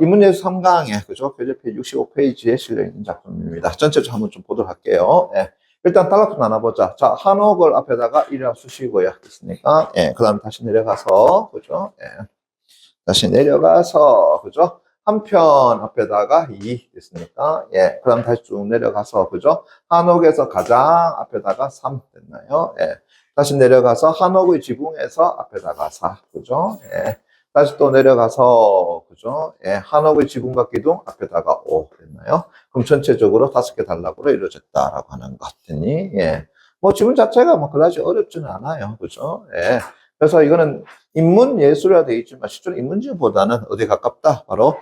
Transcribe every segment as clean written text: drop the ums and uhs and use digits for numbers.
인문예술 3강에, 그죠? 교재페이지 65페이지에 실려있는 작품입니다. 전체적으로 한번 좀 보도록 할게요. 예. 일단 단락부터 나눠보자. 자, 한옥을 앞에다가 1이라 쓰시고요. 됐습니까? 예. 그 다음에 다시 내려가서, 그죠? 예. 다시 내려가서, 그죠? 한편 앞에다가 2 됐습니까? 예. 그 다음 다시 쭉 내려가서, 그죠? 한옥에서 가장 앞에다가 3 됐나요? 예. 다시 내려가서 한옥의 지붕에서 앞에다가 4, 그죠? 예. 다시 또 내려가서, 그죠? 예. 한옥의 지붕과 기둥 앞에다가 5 됐나요? 그럼 전체적으로 5개 단락으로 이루어졌다라고 하는 것 같으니, 예. 뭐 지문 자체가 뭐 그다지 어렵지는 않아요. 그죠? 예. 그래서 이거는 인문예술이라 되어 있지만 실제로 인문지문보다는 어디에 가깝다? 바로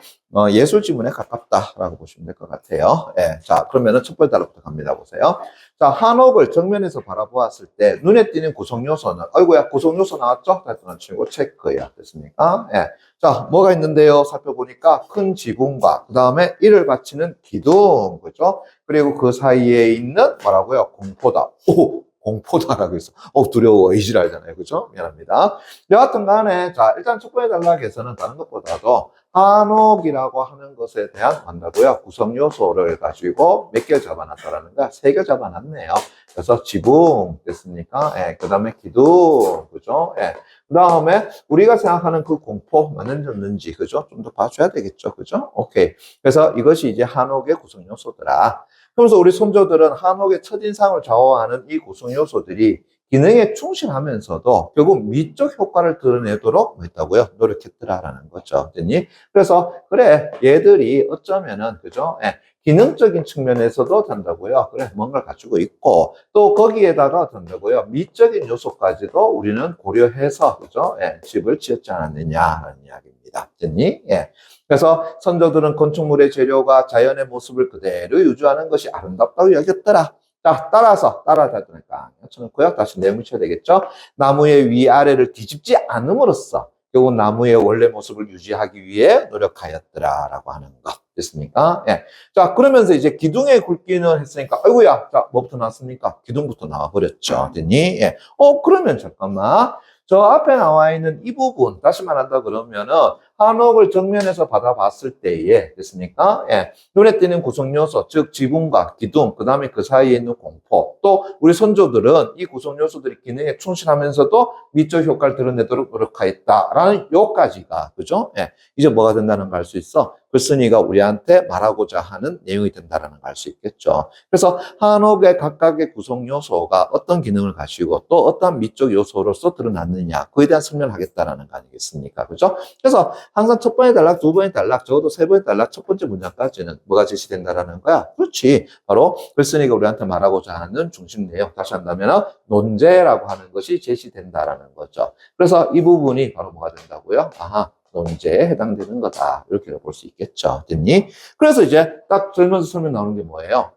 예술지문에 가깝다라고 보시면 될 것 같아요. 예. 자, 그러면은 첫 번째 단락부터 갑니다. 보세요. 자, 한옥을 정면에서 바라보았을 때 눈에 띄는 구성요소는, 아이고야, 구성요소 나왔죠? 달성한 친구 체크야. 됐습니까? 예. 자, 뭐가 있는데요? 살펴보니까 큰 지붕과 그 다음에 이를 받치는 기둥, 그죠? 그리고 그 사이에 있는 뭐라고요? 공포다. 오! 공포다라고 했어. 두려워. 이질알잖아요. 그죠? 미안합니다. 여하튼 간에, 자, 일단 첫 번째 단락에서는 다른 것보다도 한옥이라고 하는 것에 대한 한다고요. 구성 요소를 가지고 몇 개 잡아놨다라는 거야. 3개 잡아놨네요. 그래서 지붕 됐습니까? 예, 그 다음에 기둥, 그죠? 예. 그 다음에 우리가 생각하는 그 공포 맞는지 없는지, 그죠? 좀 더 봐줘야 되겠죠. 그죠? 오케이. 그래서 이것이 이제 한옥의 구성 요소더라. 그러면서 우리 손조들은 한옥의 첫인상을 좌우하는 이 구성 요소들이 기능에 충실하면서도 결국 미적 효과를 드러내도록 뭐 했다고요? 노력했더라라는 거죠. 됐니? 그래서 그래 얘들이 어쩌면은 그죠? 예, 기능적인 측면에서도 된다고요. 그래 뭔가를 갖추고 있고 또 거기에다가 된다고요. 미적인 요소까지도 우리는 고려해서 그죠? 예, 집을 지었지 않았느냐라는 이야기입니다. 됐니? 예. 그래서 선조들은 건축물의 재료가 자연의 모습을 그대로 유지하는 것이 아름답다고 여겼더라. 자, 따라다 보니까 쳐놓고요. 다시 내묻혀야 되겠죠. 나무의 위아래를 뒤집지 않음으로써 결국 나무의 원래 모습을 유지하기 위해 노력하였더라라고 하는 것 됐습니까? 예. 자, 그러면서 이제 기둥의 굵기는 했으니까, 아이고야, 자, 뭐부터 나왔습니까? 기둥부터 나와버렸죠. 됐니? 예. 그러면 잠깐만. 저 앞에 나와 있는 이 부분, 다시 말한다 그러면은, 한옥을 정면에서 받아봤을 때에, 됐습니까? 예. 눈에 띄는 구성 요소, 즉, 지붕과 기둥, 그 다음에 그 사이에 있는 공포, 또, 우리 선조들은 이 구성 요소들이 기능에 충실하면서도 미적 효과를 드러내도록 노력하였다라는 요까지가, 그죠? 예. 이제 뭐가 된다는 걸 알 수 있어? 글쓴이가 우리한테 말하고자 하는 내용이 된다는 걸 알 수 있겠죠. 그래서 한옥의 각각의 구성 요소가 어떤 기능을 가지고 또 어떤 미적 요소로서 드러났느냐, 그에 대한 설명을 하겠다는 거 아니겠습니까? 그죠? 그래서 항상 첫 번째 단락, 두 번째 단락, 적어도 세 번째 단락, 첫 번째 문장까지는 뭐가 제시된다는 거야? 그렇지. 바로 글쓴이가 우리한테 말하고자 하는 중심 내용, 다시 한다면 논제라고 하는 것이 제시된다는 거죠. 그래서 이 부분이 바로 뭐가 된다고요? 아하. 논제에 해당되는 거다. 이렇게 볼 수 있겠죠. 됐니? 그래서 이제 딱 들면서 설명 나오는 게 뭐예요?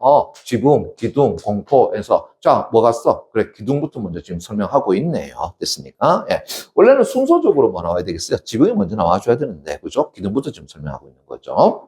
지붕, 기둥, 공포에서 자, 뭐가 써? 그래, 기둥부터 먼저 지금 설명하고 있네요. 됐습니까? 예. 원래는 순서적으로 뭐 나와야 되겠어요? 지붕이 먼저 나와줘야 되는데, 그죠? 기둥부터 지금 설명하고 있는 거죠.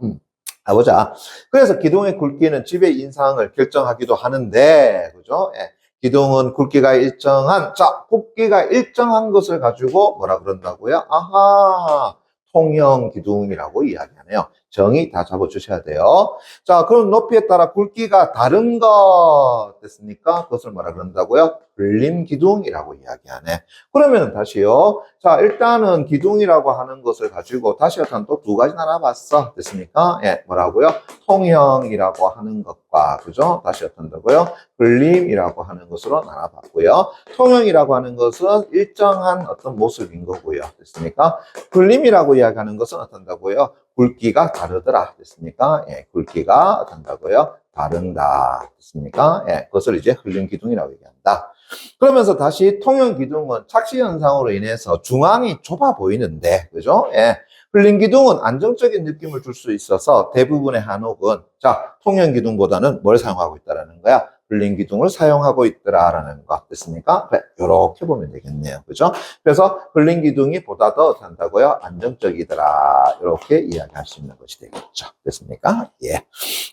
보자. 그래서 기둥의 굵기는 집의 인상을 결정하기도 하는데, 그죠? 예. 기둥은 굵기가 일정한, 자, 굵기가 일정한 것을 가지고 뭐라 그런다고요? 아하, 통형 기둥이라고 이야기하네요. 정의 다 잡아주셔야 돼요. 자, 그럼 높이에 따라 굵기가 다른 것 됐습니까? 그것을 뭐라 그런다고요? 불림 기둥이라고 이야기하네. 그러면 다시요. 자, 일단은 기둥이라고 하는 것을 가지고 다시 한번 또 두 가지 나눠봤어. 됐습니까? 예, 뭐라고요? 통형이라고 하는 것과, 그죠? 다시 어떤다고요? 불림이라고 하는 것으로 나눠봤고요. 통형이라고 하는 것은 일정한 어떤 모습인 거고요. 됐습니까? 불림이라고 이야기하는 것은 어떤다고요? 굵기가 다르더라. 됐습니까? 예, 굵기가 어떤다고요? 다른다. 됐습니까? 예, 그것을 이제 흘림 기둥이라고 얘기한다. 그러면서 다시 통형 기둥은 착시 현상으로 인해서 중앙이 좁아 보이는데, 그죠? 예. 흘림 기둥은 안정적인 느낌을 줄 수 있어서 대부분의 한옥은, 자, 통형 기둥보다는 뭘 사용하고 있다라는 거야? 흘림 기둥을 사용하고 있더라라는 것 됐습니까? 그래, 이렇게 보면 되겠네요. 그죠? 그래서 흘림 기둥이 보다 더 한다고요? 안정적이더라. 이렇게 이야기할 수 있는 것이 되겠죠. 됐습니까? 예.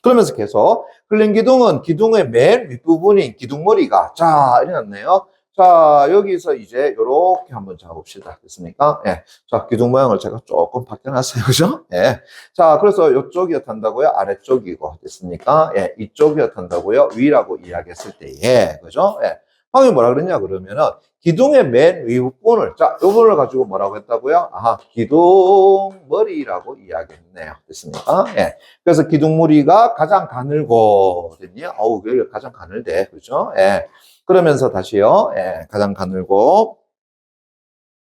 그러면서 계속 흘림 기둥은 기둥의 맨 윗부분인 기둥머리가 자, 이래놨네요. 자, 여기서 이제 요렇게 한번 잡읍시다. 됐습니까? 예. 자, 기둥 모양을 제가 조금 바뀌어놨어요. 그죠? 예. 자, 그래서 요쪽이어 탄다고요? 아래쪽이고. 됐습니까? 예. 이쪽이어 탄다고요? 위라고 이야기했을 때에. 그죠? 예. 방금 뭐라 그랬냐, 그러면은, 기둥의 맨 윗부분을, 자, 요 부분을 가지고 뭐라고 했다고요? 아하, 기둥머리라고 이야기했네요. 됐습니까? 예. 그래서 기둥머리가 가장 가늘고, 됐니? 어우, 여기가 가장 가늘대. 그죠? 예. 그러면서 다시요, 예, 가장 가늘고,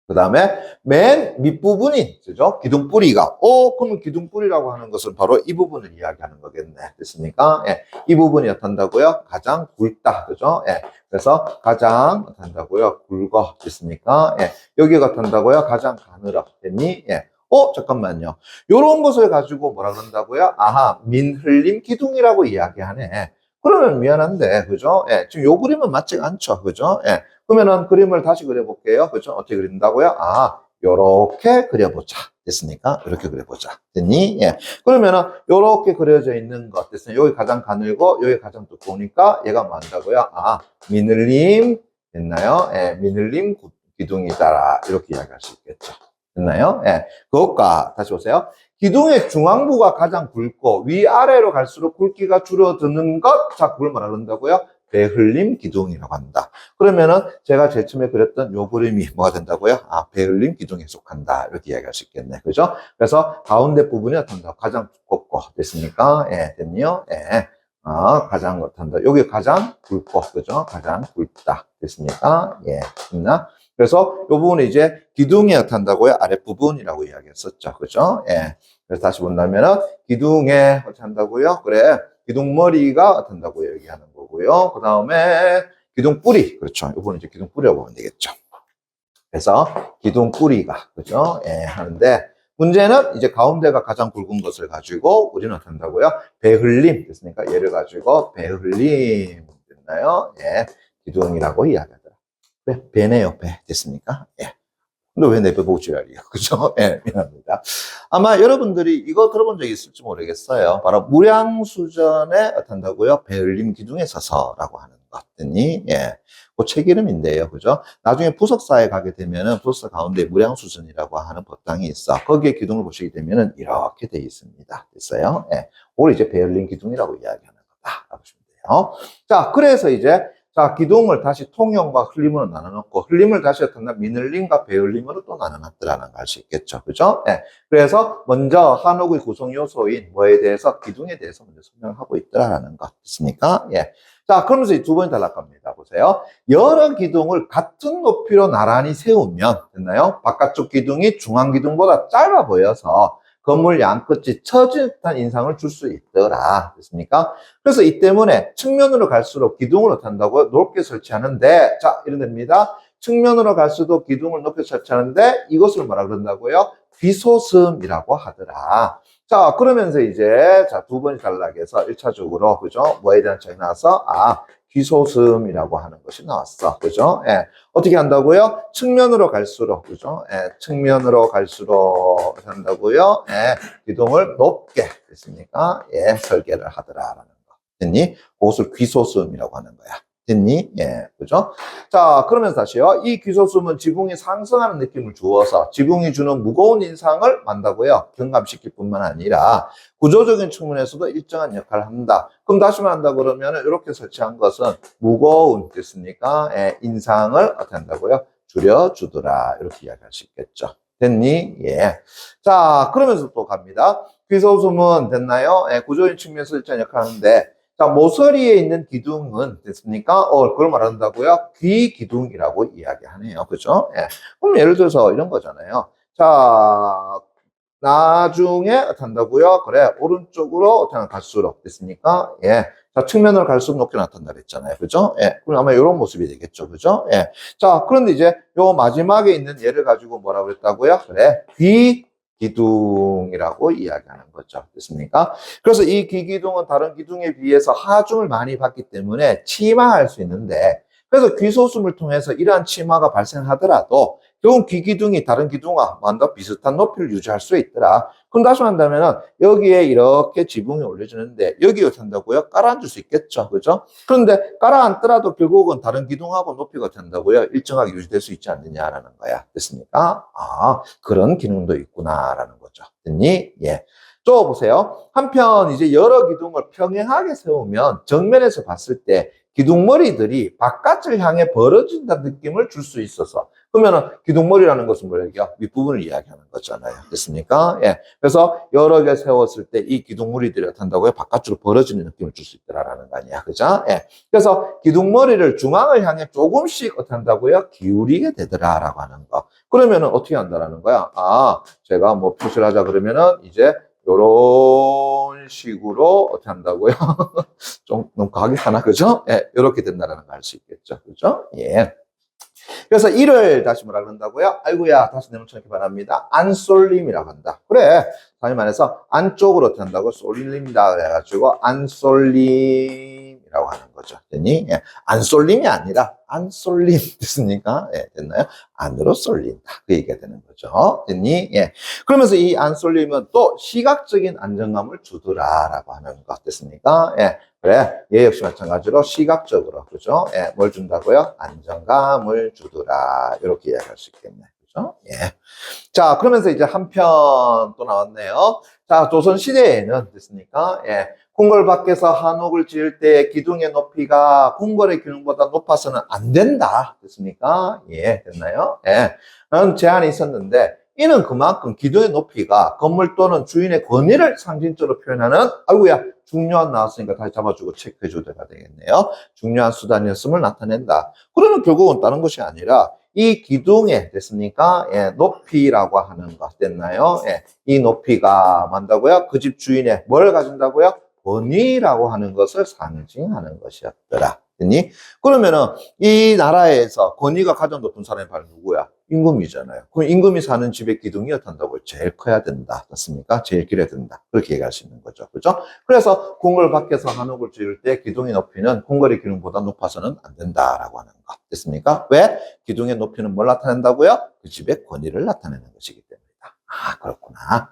그 다음에 맨 밑부분이, 그죠? 기둥뿌리가, 그러면 기둥뿌리라고 하는 것은 바로 이 부분을 이야기하는 거겠네. 됐습니까? 예, 이 부분이 어떤다고요? 가장 굵다. 그죠? 예, 그래서 가장 어떤다고요? 굵어. 됐습니까? 예, 여기가 어떤다고요? 가장 가늘어. 됐니? 예. 잠깐만요. 요런 것을 가지고 뭐라 그런다고요? 아하, 민흘림 기둥이라고 이야기하네. 그러면 미안한데, 그죠? 예, 지금 요 그림은 맞지가 않죠. 그죠? 예. 그러면은 그림을 다시 그려볼게요. 그죠? 어떻게 그린다고요? 아, 요렇게 그려보자. 됐습니까? 이렇게 그려보자. 됐니? 예. 그러면은 요렇게 그려져 있는 것 됐어요. 여기 가장 가늘고 여기 가장 두꺼우니까 얘가 뭐 한다고요? 아, 미늘림 됐나요? 예, 미늘림 기둥이다. 이렇게 이야기할 수 있겠죠. 됐나요? 예. 그것과 다시 보세요. 기둥의 중앙부가 가장 굵고 위아래로 갈수록 굵기가 줄어드는 것, 자, 그걸 말한다고요? 배흘림 기둥이라고 한다. 그러면은 제가 제일 처음에 그렸던 요 그림이 뭐가 된다고요? 아, 배흘림 기둥에 속한다. 이렇게 이야기할 수 있겠네. 그죠? 그래서 가운데 부분이 어떤다? 가장 두껍고, 됐습니까? 예, 됐니요? 예. 가장 어떤다? 여기 가장 굵고, 그죠? 가장 굵다. 됐습니까? 예, 됐나? 그래서 이 부분은 이제 기둥에 어떤다고요? 아랫부분이라고 이야기했었죠. 그죠? 예. 그래서 다시 본다면은 기둥에 어떻게 한다고요? 그래. 기둥머리가 어떤다고요? 얘기하는 거고요. 그 다음에 기둥뿌리. 그렇죠. 이 부분은 이제 기둥뿌리라고 보면 되겠죠. 그래서 기둥뿌리가, 그죠? 예, 하는데, 문제는 이제 가운데가 가장 굵은 것을 가지고 우리는 어떻게 한다고요? 배흘림. 됐습니까? 얘를 가지고 배흘림. 됐나요? 예. 기둥이라고 이야기하더라. 네, 배네요, 배. 됐습니까? 예. 근데 왜 내 배 보고 지랄이야? 그죠? 예, 미안합니다. 아마 여러분들이 이거 들어본 적이 있을지 모르겠어요. 바로 무량수전에 어떤다고요? 배흘림 기둥에 서서라고 하는 것. 됐니? 예. 그 책 이름인데요. 그죠? 나중에 부석사에 가게 되면은 부석사 가운데 무량수전이라고 하는 법당이 있어. 거기에 기둥을 보시게 되면은 이렇게 돼 있습니다. 됐어요? 예. 그걸 이제 배흘림 기둥이라고 이야기하는 거다. 보시면 돼요. 자, 그래서 이제 자, 기둥을 다시 통영과 흘림으로 나눠놓고, 흘림을 다시 어떤가 미늘림과 배흘림으로 또 나눠놨더라는 걸 알 수 있겠죠. 그죠? 예. 그래서 먼저 한옥의 구성 요소인 뭐에 대해서, 기둥에 대해서 먼저 설명하고 있더라는 것. 됐습니까? 예. 자, 그러면서 이 두 번이 탈락합니다. 보세요. 여러 기둥을 같은 높이로 나란히 세우면, 됐나요? 바깥쪽 기둥이 중앙 기둥보다 짧아 보여서, 건물 양끝이 처진 듯한 인상을 줄 수 있더라. 됐습니까? 그래서 이 때문에 측면으로 갈수록 기둥을 어떻게 한다고요? 높게 설치하는데, 자, 이런 됩니다. 측면으로 갈수록 기둥을 높게 설치하는데, 이것을 뭐라 그런다고요? 귀소슴이라고 하더라. 자, 그러면서 이제, 자, 두 번이 단락에서 1차적으로, 그죠? 뭐에 대한 차이 나와서, 귀소슴이라고 하는 것이 나왔어. 그죠? 예. 어떻게 한다고요? 측면으로 갈수록, 그죠? 예. 측면으로 갈수록 한다고요? 예. 기둥을 높게, 됐습니까? 예. 설계를 하더라라는 거. 됐니? 그것을 귀소슴이라고 하는 거야. 됐니? 예. 그죠? 자, 그러면서 다시요. 이 귀소슴은 지붕이 상승하는 느낌을 주어서 지붕이 주는 무거운 인상을 만다고요. 경감시킬 뿐만 아니라 구조적인 측면에서도 일정한 역할을 한다. 그럼 다시 말한다 그러면 이렇게 설치한 것은 무거운, 됐습니까? 예, 인상을 어떻게 한다고요? 줄여주더라. 이렇게 이야기할 수 있겠죠. 됐니? 예. 자, 그러면서 또 갑니다. 귀소슴은 됐나요? 예, 구조적인 측면에서 일정한 역할을 하는데, 자, 모서리에 있는 기둥은 됐습니까? 그걸 말한다고요? 귀 기둥이라고 이야기하네요. 그죠? 예. 그럼 예를 들어서 이런 거잖아요. 자, 나중에 어떻게 한다고요? 그래, 오른쪽으로 어떻게 갈수록 됐습니까? 예. 자, 측면으로 갈수록 높게 나타난다 그랬잖아요. 그죠? 예. 그럼 아마 이런 모습이 되겠죠. 그죠? 예. 자, 그런데 이제 요 마지막에 있는 얘를 가지고 뭐라고 그랬다고요? 그래, 귀 기둥이라고 이야기하는 거죠. 됐습니까? 그래서 이 귀기둥은 다른 기둥에 비해서 하중을 많이 받기 때문에 침하할 수 있는데, 그래서 귀소슴을 통해서 이러한 침하가 발생하더라도 결국 귀기둥이 다른 기둥과 완전 비슷한 높이를 유지할 수 있더라. 그럼 다시 한다면은 여기에 이렇게 지붕이 올려주는데 여기 어떻게 한다고요? 깔아앉을 수 있겠죠. 그죠? 그런데 깔아앉더라도 결국은 다른 기둥하고 높이가 어떻게 한다고요? 일정하게 유지될 수 있지 않느냐라는 거야. 됐습니까? 아, 그런 기능도 있구나라는 거죠. 됐니? 예. 또 보세요. 한편 이제 여러 기둥을 평행하게 세우면 정면에서 봤을 때 기둥머리들이 바깥을 향해 벌어진다는 느낌을 줄 수 있어서 그러면은 기둥머리라는 것은 뭐예요? 윗부분을 이야기하는 거잖아요. 됐습니까? 예. 그래서 여러 개 세웠을 때 이 기둥머리들이 어떻게 한다고요? 바깥으로 벌어지는 느낌을 줄 수 있다라는 거 아니야. 그죠? 예. 그래서 기둥머리를 중앙을 향해 조금씩 어떻게 한다고요? 기울이게 되더라라고 하는 거. 그러면은 어떻게 한다라는 거야? 아, 제가 뭐 표시를 하자 그러면은 이제 요런 식으로 어떻게 한다고요? 좀 너무 과하게 하나, 그죠? 예, 이렇게 된다라는 걸 알 수 있겠죠. 그죠? 예. 그래서 이를 다시 뭐라 그런다고요? 아이고야, 다시 내놓기 바랍니다. 안 쏠림이라고 한다. 그래. 다시 말해서 안쪽으로 어떻게 한다고? 쏠림이다. 그래가지고 안 쏠림이라고 하는 거죠. 됐니? 예. 안 쏠림이 아니라 안 쏠림 됐습니까? 예, 됐나요? 안으로 쏠린다. 그 얘기가 되는 거죠. 됐니? 예. 그러면서 이 안 쏠림은 또 시각적인 안정감을 주더라라고 하는 것 됐습니까? 예. 그래, 얘 역시 마찬가지로 시각적으로, 그죠? 예, 뭘 준다고요? 안정감을 주더라. 이렇게 이야기할 수 있겠네. 그죠? 예. 자, 그러면서 이제 한편 또 나왔네요. 자, 조선시대에는 됐습니까? 예. 궁궐 밖에서 한옥을 지을 때 기둥의 높이가 궁궐의 기둥보다 높아서는 안 된다. 됐습니까? 예, 됐나요? 예. 라는 제한이 있었는데, 이는 그만큼 기둥의 높이가 건물 또는 주인의 권위를 상징적으로 표현하는, 아이고야, 중요한 나왔으니까 다시 잡아주고 체크해줘야 되겠네요. 중요한 수단이었음을 나타낸다. 그러면 결국은 다른 것이 아니라 이 기둥의 됐습니까? 예, 높이라고 하는 것 됐나요? 예, 이 높이가 뭔다고요? 그 집 주인의 뭘 가진다고요? 권위라고 하는 것을 상징하는 것이었더라. 됐니? 그러면은 이 나라에서 권위가 가장 높은 사람이 바로 누구야? 임금이잖아요. 그럼 임금이 사는 집의 기둥이 어떤다고? 제일 커야 된다. 맞습니까? 제일 길어야 된다. 그렇게 얘기할 수 있는 거죠. 그죠? 그래서 궁궐 밖에서 한옥을 지을 때 기둥의 높이는 궁궐의 기둥보다 높아서는 안 된다라고 하는 거. 됐습니까? 왜? 기둥의 높이는 뭘 나타낸다고요? 그 집의 권위를 나타내는 것이기 때문이다. 아, 그렇구나.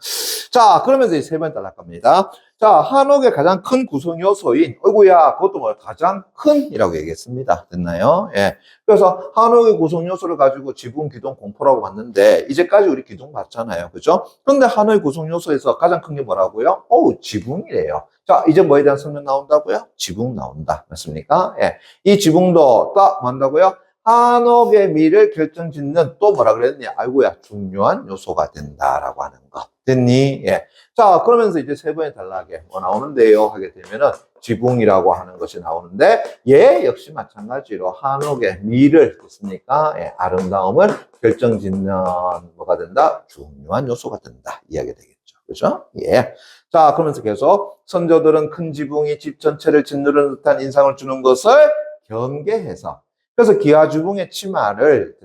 자, 그러면서 이제 세 번째 단락 갑니다. 자, 한옥의 가장 큰 구성 요소인, 어이구야, 그것도 뭐 가장 큰이라고 얘기했습니다. 됐나요? 예. 그래서 한옥의 구성 요소를 가지고 지붕, 기둥, 공포라고 봤는데, 이제까지 우리 기둥 봤잖아요. 그죠? 그런데 한옥의 구성 요소에서 가장 큰 게 뭐라고요? 지붕이래요. 자, 이제 뭐에 대한 설명 나온다고요? 지붕 나온다. 맞습니까? 예. 이 지붕도 딱 뭐한다고요? 한옥의 미를 결정짓는 또 뭐라 그랬니? 아이고야, 중요한 요소가 된다라고 하는 거. 됐니? 예. 자, 그러면서 이제 세 번째 단락에 뭐 나오는데요? 하게 되면은 지붕이라고 하는 것이 나오는데, 얘 역시 마찬가지로 한옥의 미를 됐습니까? 예, 아름다움을 결정짓는 뭐가 된다? 중요한 요소가 된다. 이야기가 되겠죠. 그죠? 예. 자, 그러면서 계속 선조들은 큰 지붕이 집 전체를 짓누르는 듯한 인상을 주는 것을 경계해서 그래서 기와주붕의 처마를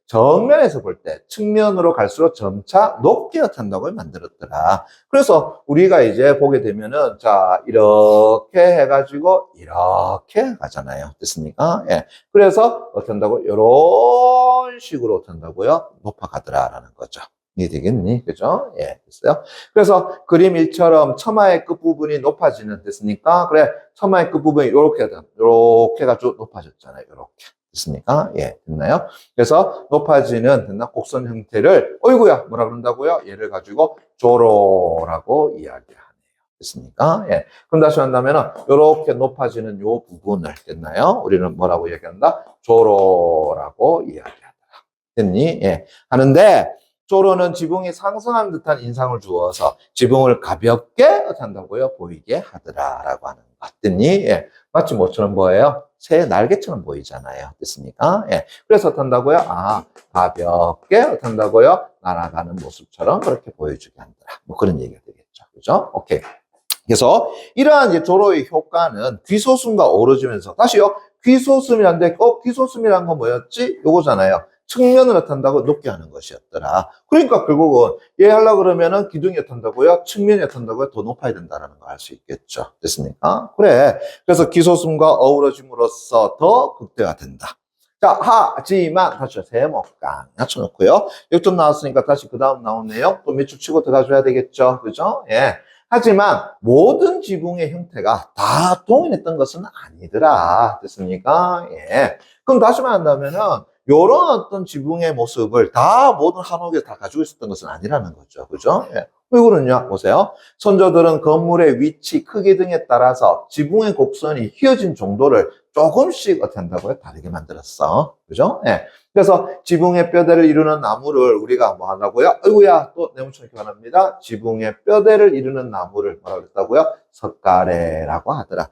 정면에서 볼 때 측면으로 갈수록 점차 높게 탄다고 만들었더라. 그래서 우리가 이제 보게 되면은 자 이렇게 해가지고 이렇게 가잖아요. 됐습니까? 예. 그래서 어떻게 한다고 이런 식으로 어떻게 한다고요? 높아가더라라는 거죠. 이해되겠니? 그죠? 예, 됐어요. 그래서 그림 1처럼 처마의 끝부분이 높아지는 됐습니까? 그래, 처마의 끝부분이 이렇게 해가지고 높아졌잖아요. 이렇게. 됐습니까? 예, 됐나요? 그래서 높아지는 됐나? 곡선 형태를, 어이구야, 뭐라 그런다고요? 얘를 가지고 조로라고 이야기하네요. 됐습니까? 예. 그럼 다시 한다면은, 이렇게 높아지는 요 부분을, 됐나요? 우리는 뭐라고 이야기한다? 조로라고 이야기하더라. 됐니? 예. 하는데, 조로는 지붕이 상승한 듯한 인상을 주어서 지붕을 가볍게 한다고요? 보이게 하더라라고 하는 것 같더니 예. 마치 뭐처럼 보여요? 새 날개처럼 보이잖아요. 됐습니까? 예. 그래서 어떤다고요? 아, 가볍게 어떤다고요? 날아가는 모습처럼 그렇게 보여주게 한다. 뭐 그런 얘기가 되겠죠. 그죠? 오케이. 그래서 이러한 이제 조로의 효과는 귀소슴과 어우러지면서 다시요. 귀소슴이란데 귀소슴이란 건 뭐였지? 요거잖아요. 측면을 어떤다고 높게 하는 것이었더라. 그러니까 결국은 얘 하려고 그러면은 기둥이 어떤다고요? 측면이 어떤다고요? 더 높아야 된다는 걸 알 수 있겠죠. 됐습니까? 그래. 그래서 기소슴과 어우러짐으로써 더 극대화된다. 자, 하지만 다시 세모깡 낮춰놓고요. 역전 나왔으니까 다시 그 다음 나온 내용 또 밑줄 치고 들어가줘야 되겠죠. 그죠? 예. 하지만 모든 지붕의 형태가 다 동일했던 것은 아니더라. 됐습니까? 예. 그럼 다시 말한다면은 요런 어떤 지붕의 모습을 다 모든 한옥에 다 가지고 있었던 것은 아니라는 거죠. 그죠? 예. 왜 그러냐? 보세요. 선조들은 건물의 위치, 크기 등에 따라서 지붕의 곡선이 휘어진 정도를 조금씩 어떻게 한다고요? 다르게 만들었어. 그죠? 예. 그래서 지붕의 뼈대를 이루는 나무를 우리가 뭐 한다고요? 아이고야, 또 네모처럼 교환합니다. 지붕의 뼈대를 이루는 나무를 뭐라고 그랬다고요? 석가래라고 하더라.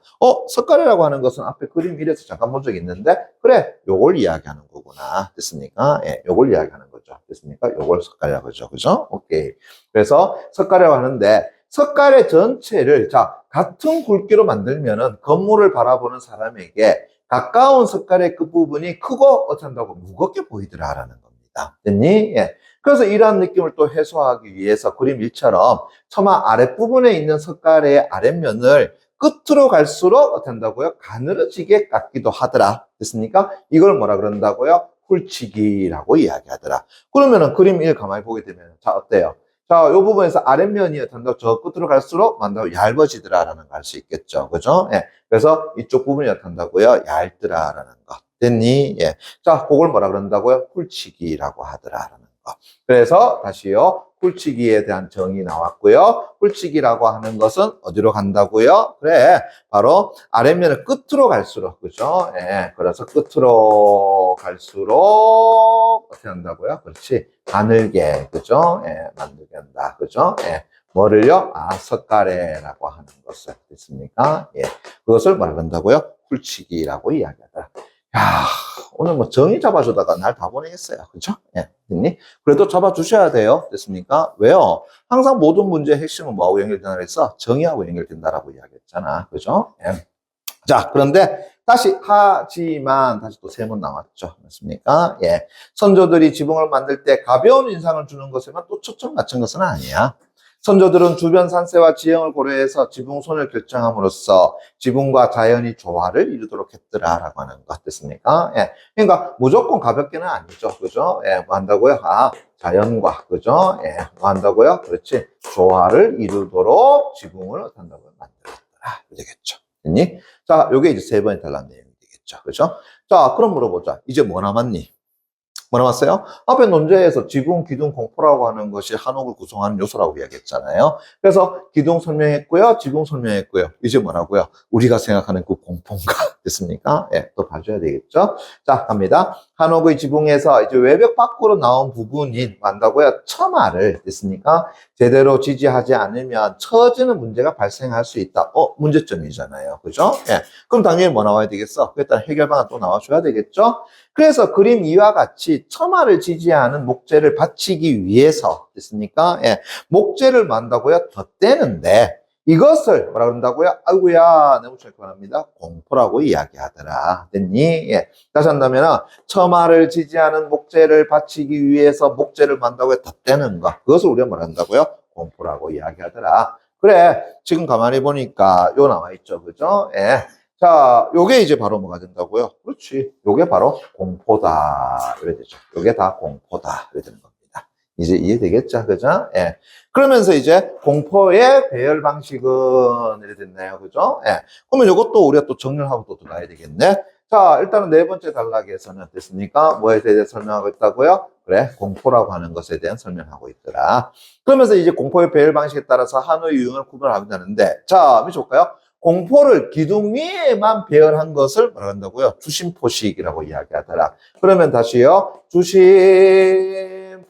석가래라고 하는 것은 앞에 그림 1에서 잠깐 본 적이 있는데, 그래, 요걸 이야기하는 거구나. 됐습니까? 예, 요걸 이야기하는 거죠. 됐습니까? 요걸 석가래라고 하죠. 그죠? 오케이. 그래서 석가래라고 하는데, 석가래 전체를, 자, 같은 굵기로 만들면은 건물을 바라보는 사람에게 가까운 석가래 끝부분이 크고 어떻게 한다고 무겁게 보이더라라는 겁니다. 됐니? 예. 그래서 이러한 느낌을 또 해소하기 위해서 그림 1처럼 처마 아랫부분에 있는 석가래의 아랫면을 끝으로 갈수록 어떻게 한다고요? 가늘어지게 깎기도 하더라. 됐습니까? 이걸 뭐라 그런다고요? 훌치기라고 이야기하더라. 그러면은 그림 1 가만히 보게 되면, 자, 어때요? 자, 이 부분에서 아랫면이 어떻게 한다고 저 끝으로 갈수록 만다고 얇아지더라라는 거 알 수 있겠죠. 그죠? 예. 그래서 이쪽 부분이 어떻게 한다고요? 얇더라라는 거. 됐니? 예. 자, 그걸 뭐라 그런다고요? 훌치기라고 하더라라는 거. 그래서 다시요. 훌치기에 대한 정의 나왔고요. 훌치기라고 하는 것은 어디로 간다고요? 그래. 바로 아랫면을 끝으로 갈수록, 그죠? 예. 그래서 끝으로 갈수록 어떻게 한다고요? 그렇지. 가늘게, 그죠? 예. 만들게 한다. 그죠? 예. 뭐를요? 석가래라고 하는 것을. 됐습니까? 예. 그것을 뭐라 그런다고요? 훌치기라고 이야기하더라. 야, 오늘 뭐 정의 잡아주다가 날 다 보내겠어요. 그죠? 예. 됐니? 그래도 잡아주셔야 돼요. 됐습니까? 왜요? 항상 모든 문제의 핵심은 뭐하고 연결된다 그랬어? 정의하고 연결된다라고 이야기했잖아. 그죠? 예. 자, 그런데 다시 하지만 다시 또 세 번 나왔죠. 맞습니까? 예. 선조들이 지붕을 만들 때 가벼운 인상을 주는 것에만 또 초점 맞춘 것은 아니야. 선조들은 주변 산세와 지형을 고려해서 지붕손을 결정함으로써 지붕과 자연이 조화를 이루도록 했더라라고 하는 것 됐습니까? 예. 그러니까 무조건 가볍게는 아니죠. 그죠? 예. 뭐 한다고요? 자연과, 그죠? 예. 뭐 한다고요? 그렇지. 조화를 이루도록 지붕을 한다고요? 만들었더라. 되겠죠. 됐니? 자, 요게 이제 세 번에 달라는 내용이 되겠죠. 그죠? 자, 그럼 물어보자. 이제 뭐 남았니? 뭐 남았어요? 앞에 논제에서 지붕, 기둥, 공포라고 하는 것이 한옥을 구성하는 요소라고 이야기했잖아요. 그래서 기둥 설명했고요. 지붕 설명했고요. 이제 뭐라고요? 우리가 생각하는 그 공포인가? 됐습니까? 예, 또 봐줘야 되겠죠? 자, 갑니다. 한옥의 지붕에서 이제 외벽 밖으로 나온 부분인, 만다고요? 처마를, 됐습니까? 제대로 지지하지 않으면 처지는 문제가 발생할 수 있다. 문제점이잖아요. 그죠? 예. 그럼 당연히 뭐 나와야 되겠어? 일단 해결 방안 또 나와줘야 되겠죠? 그래서 그림 2와 같이 처마를 지지하는 목재를 받치기 위해서, 됐습니까? 예. 목재를 만다고요? 덧대는데, 이것을 뭐라 그런다고요? 아이고야, 네모처럼 표현합니다. 공포라고 이야기하더라. 됐니? 예. 다시 한다면, 처마를 지지하는 목재를 받치기 위해서 목재를 만다고요? 덧대는 거. 그것을 우리가 뭐라 한다고요? 공포라고 이야기하더라. 그래. 지금 가만히 보니까 요 나와 있죠. 그죠? 예. 자, 요게 이제 바로 뭐가 된다고요? 그렇지. 요게 바로 공포다. 이래 되죠. 요게 다 공포다. 이래 되는 겁니다. 이제 이해되겠죠? 그죠? 예. 그러면서 이제 공포의 배열 방식은 이래 됐나요? 그죠? 예. 그러면 요것도 우리가 또 정리를 하고 또 들어가야 되겠네. 자, 일단은 네 번째 단락에서는 됐습니까? 뭐에 대해 설명하고 있다고요? 그래, 공포라고 하는 것에 대한 설명하고 있더라. 그러면서 이제 공포의 배열 방식에 따라서 한의 유형을 구분하는데, 자, 한번 볼까요? 공포를 기둥 위에만 배열한 것을 뭐라 한다고요? 주심포식이라고 이야기하더라. 그러면 다시요.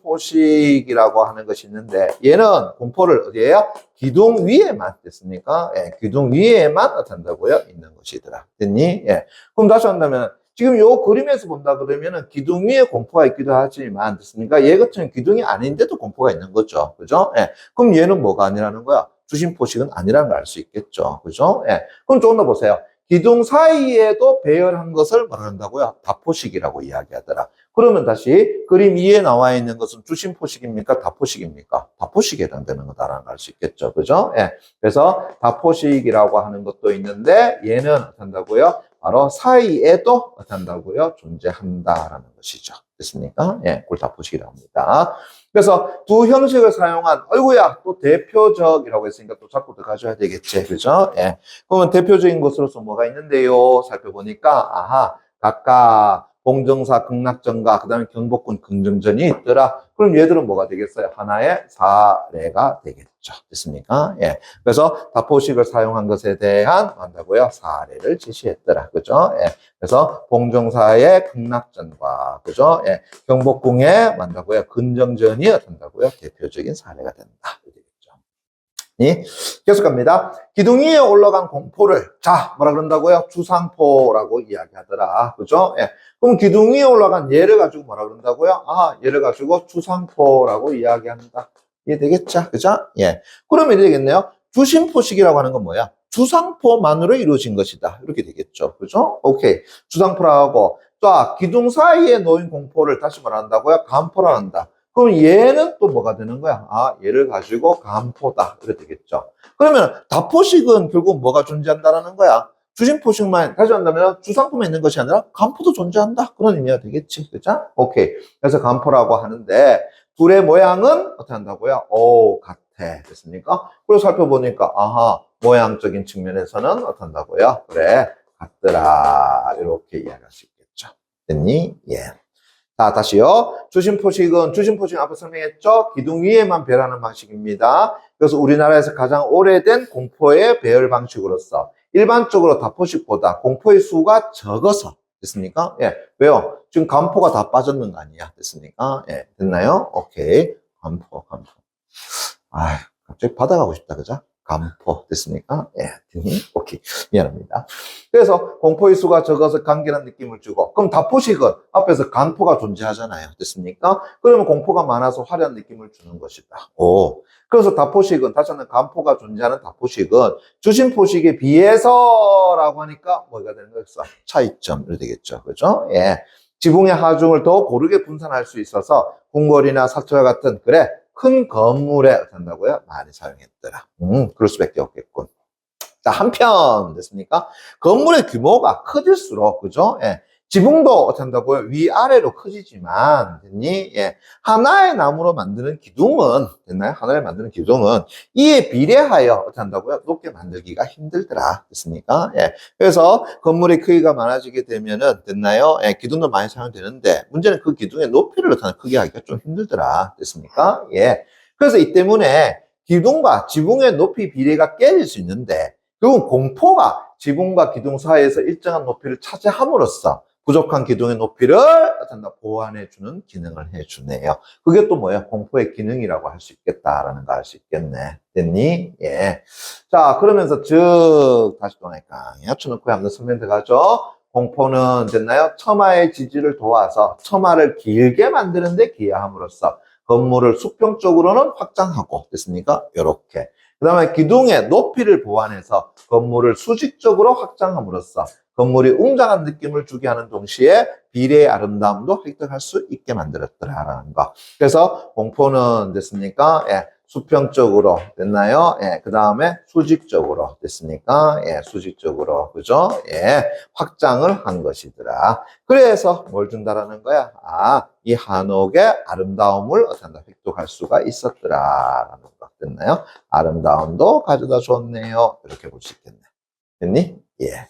주심포식이라고 하는 것이 있는데 얘는 공포를 어디에요? 기둥 위에만 됐습니까? 예, 기둥 위에만 한다고요? 있는 것이더라. 됐니? 예. 그럼 다시 한다면 지금 요 그림에서 본다 그러면은 기둥 위에 공포가 있기도 하지만 됐습니까? 얘 같은 기둥이 아닌데도 공포가 있는 거죠. 그죠? 예. 그럼 얘는 뭐가 아니라는 거야? 주심포식은 아니라는 걸 알 수 있겠죠. 그죠? 예. 그럼 조금 더 보세요. 기둥 사이에도 배열한 것을 뭐라 한다고요? 다포식이라고 이야기하더라. 그러면 다시 그림 2에 나와 있는 것은 주심포식입니까? 다포식입니까? 다포식에 해당되는 거다라는 걸 알 수 있겠죠. 그죠? 예. 그래서 다포식이라고 하는 것도 있는데 얘는 한다고요? 바로 사이에도 어떻게 한다고요? 존재한다라는 것이죠. 됐습니까? 예, 그걸 다포식이라고 합니다. 그래서 두 형식을 사용한, 어이구야, 또 대표적이라고 했으니까 또 자꾸 더 가져야 되겠지. 그죠? 예. 그러면 대표적인 것으로서 뭐가 있는데요? 살펴보니까, 아하, 각각 공정사 극락전과 그 다음에 경복궁 긍정전이 있더라. 그럼 얘들은 뭐가 되겠어요? 하나의 사례가 되겠죠. 됐습니까? 예. 그래서 다포식을 사용한 것에 대한 한다고요? 사례를 제시했더라. 그죠? 예. 그래서 공정사의 극락전과 그죠? 예. 경복궁의 만다고요? 근정전이 어떤다고요? 대표적인 사례가 된다. 계속 갑니다. 기둥 위에 올라간 공포를, 자, 뭐라 그런다고요? 주상포라고 이야기하더라. 그죠? 예. 그럼 기둥 위에 올라간 얘를 가지고 뭐라 그런다고요? 아, 얘를 가지고 주상포라고 이야기한다. 이해되겠죠? 그죠? 예. 그러면 이렇게 되겠네요. 주심포식이라고 하는 건 뭐야? 주상포만으로 이루어진 것이다. 이렇게 되겠죠. 그죠? 오케이. 주상포라고. 자, 기둥 사이에 놓인 공포를 다시 뭐라 한다고요? 간포라 한다. 그럼 얘는 또 뭐가 되는 거야? 아, 얘를 가지고 간포다. 이렇게 되겠죠. 그러면 다포식은 결국 뭐가 존재한다라는 거야? 주심포식만 다시 한다면 주상포만 있는 것이 아니라 간포도 존재한다. 그런 의미가 되겠지. 그죠? 오케이. 그래서 간포라고 하는데 둘의 모양은 어떻게 한다고요? 오, 같아. 됐습니까? 그리고 살펴보니까 아하, 모양적인 측면에서는 어떻게 한다고요? 그래, 같더라. 이렇게 이해할 수 있겠죠. 됐니? 예. 자, 다시요. 주심포식은 앞에 설명했죠? 기둥 위에만 배열하는 방식입니다. 그래서 우리나라에서 가장 오래된 공포의 배열 방식으로서 일반적으로 다포식보다 공포의 수가 적어서 됐습니까? 예. 왜요? 지금 간포가 다 빠졌는 거 아니야? 됐습니까? 예. 됐나요? 오케이. 간포. 아, 갑자기 받아가고 싶다, 그죠? 간포. 됐습니까? 예. 됐니? 오케이. 미안합니다. 그래서 공포의 수가 적어서 간결한 느낌을 주고, 그럼 다포식은 앞에서 간포가 존재하잖아요. 됐습니까? 그러면 공포가 많아서 화려한 느낌을 주는 것이다. 오. 그래서 다포식은, 다시 한번 간포가 존재하는 다포식은 주심포식에 비해서라고 하니까 뭐가 되는 거겠어? 차이점이 되겠죠. 그죠? 예. 지붕의 하중을 더 고르게 분산할 수 있어서 궁궐이나 사찰 같은, 그래, 큰 건물에 된다고요? 많이 사용했더라. 그럴 수밖에 없겠군. 자, 한편 됐습니까? 건물의 규모가 커질수록 그죠? 예. 지붕도 어떻게 한다고요? 위아래로 커지지만 됐니? 예. 하나의 나무로 만드는 기둥은 됐나요? 하나를 만드는 기둥은 이에 비례하여 어떻게 한다고요? 높게 만들기가 힘들더라. 됐습니까? 예. 그래서 건물의 크기가 많아지게 되면은 됐나요? 예. 기둥도 많이 사용되는데 문제는 그 기둥의 높이를 어떻게 크게 하기가 좀 힘들더라. 됐습니까? 예. 그래서 이 때문에 기둥과 지붕의 높이 비례가 깨질 수 있는데 결국 공포가 지붕과 기둥 사이에서 일정한 높이를 차지함으로써 부족한 기둥의 높이를 보완해주는 기능을 해주네요. 그게 또 뭐예요? 공포의 기능이라고 할 수 있겠다라는 거 알 수 있겠네. 됐니? 예. 자, 그러면서 다시 또 강의 쳐놓고 한번 설명 들어가죠. 공포는 됐나요? 처마의 지지를 도와서 처마를 길게 만드는 데 기여함으로써 건물을 수평적으로는 확장하고 됐습니까? 이렇게. 그 다음에 기둥의 높이를 보완해서 건물을 수직적으로 확장함으로써 건물이 웅장한 느낌을 주게 하는 동시에 비례의 아름다움도 획득할 수 있게 만들었더라라는 거. 그래서 공포는 됐습니까? 예, 수평적으로 됐나요? 예, 그 다음에 수직적으로 됐습니까? 예, 수직적으로 그죠? 예, 확장을 한 것이더라. 그래서 뭘 준다라는 거야? 아, 이 한옥의 아름다움을 어떤다 획득할 수가 있었더라라는 거. 됐나요? 아름다움도 가져다 줬네요. 이렇게 볼 수 있겠네. 됐니? 예.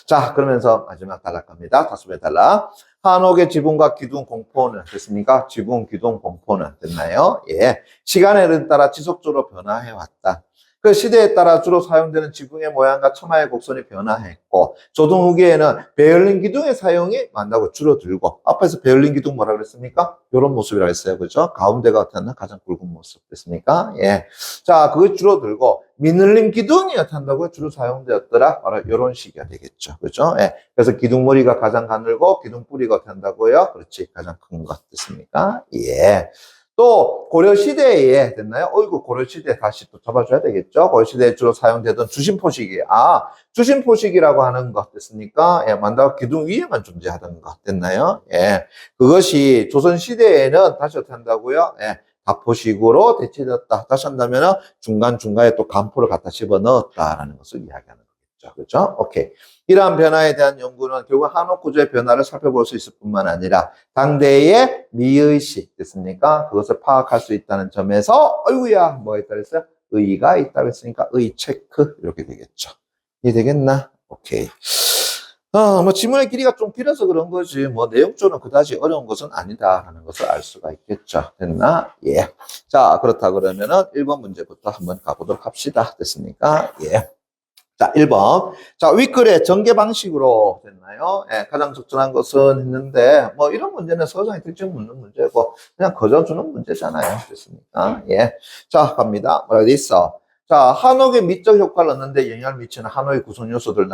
자, 그러면서 마지막 단락 갑니다. 다섯 배 단락. 한옥의 지붕과 기둥 공포는 됐습니까? 지붕, 기둥 공포는 됐나요? 예. 시간에 따라 지속적으로 변화해 왔다. 그 시대에 따라 주로 사용되는 지붕의 모양과 처마의 곡선이 변화했고 조동 후기에는 베를린 기둥의 사용이 만나고 줄어들고 앞에서 베를린 기둥 뭐라 그랬습니까? 이런 모습이라고 했어요. 그죠? 가운데가 어떻나 가장 굵은 모습 됐습니까? 예. 자, 그게 줄어들고 미늘림 기둥이 어떻다고요? 주로 사용되었더라. 바로 이런 식이 되겠죠. 그죠? 예. 그래서 기둥머리가 가장 가늘고 기둥뿌리가 어떻게 한다고요? 그렇지. 가장 큰 것 됐습니까? 예. 또 고려시대에 됐나요? 어이구 고려시대 다시 또 잡아줘야 되겠죠? 고려시대에 주로 사용되던 주심포식이 주심포식이라고 하는 것 됐습니까? 예, 만다가 기둥 위에만 존재하던 것 됐나요? 예, 그것이 조선시대에는 다시 어떻게 한다고요? 예, 다포식으로 대체되었다. 다시 한다면 중간중간에 또 간포를 갖다 집어넣었다라는 것을 이야기하는 거겠죠. 그렇죠? 오케이. 이러한 변화에 대한 연구는 결국 한옥 구조의 변화를 살펴볼 수 있을 뿐만 아니라 당대의 미의식 됐습니까? 그것을 파악할 수 있다는 점에서 어이구야 뭐가 있다 그랬어요? 의의가 있다 그랬으니까 의의 체크 이렇게 되겠죠. 이해되겠나? 오케이. 뭐 지문의 길이가 좀 길어서 그런 거지 뭐 내용적으로 그다지 어려운 것은 아니다 하는 것을 알 수가 있겠죠. 됐나? 예. 자, 그렇다 그러면은 1번 문제부터 한번 가보도록 합시다. 됐습니까? 예. 자, 1번. 자, 윗글의 전개 방식으로 됐나요? 예, 가장 적절한 것은 했는데, 뭐, 이런 문제는 서정이 특징 묻는 문제고, 그냥 거저주는 문제잖아요. 됐습니까? 예. 자, 갑니다. 뭐라 돼 있어? 자, 한옥의 미적 효과를 얻는데 영향을 미치는 한옥의 구성 요소들,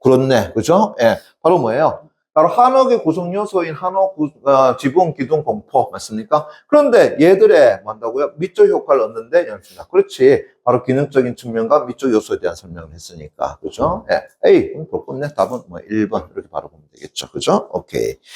그렇네. 그죠? 예. 바로 뭐예요? 바로 한옥의 구성 요소인 지붕, 기둥, 공포. 맞습니까? 그런데 얘들의 뭐한다고요? 미적 효과를 얻는데 영향을 준다. 그렇지. 바로 기능적인 측면과 미적 요소에 대한 설명을 했으니까. 그죠? 예. 에이, 그럼 볼 건네. 답은 뭐 1번. 이렇게 바로 보면 되겠죠. 그죠? 오케이.